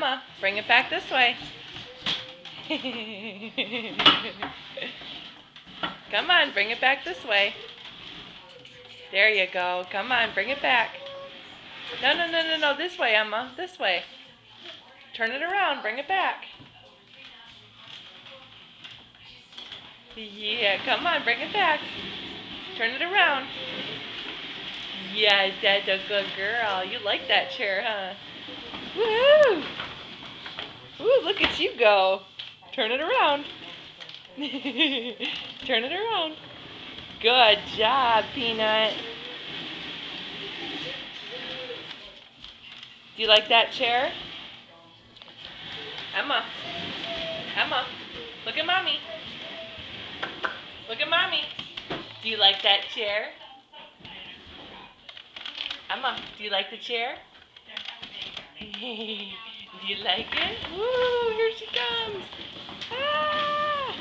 Emma, bring it back this way. Come on, bring it back this way. There you go. Come on, bring it back. No, no, no, no, no. This way, Emma. This way. Turn it around. Bring it back. Yeah, come on, bring it back. Turn it around. Yes, that's a good girl. You like that chair, huh? Woohoo! Ooh, look at you go. Turn it around. Turn it around. Good job, Peanut. Do you like that chair? Emma. Emma. Look at Mommy. Look at Mommy. Do you like that chair? Emma, do you like the chair? Do you like it? Woo, here she comes. Ah!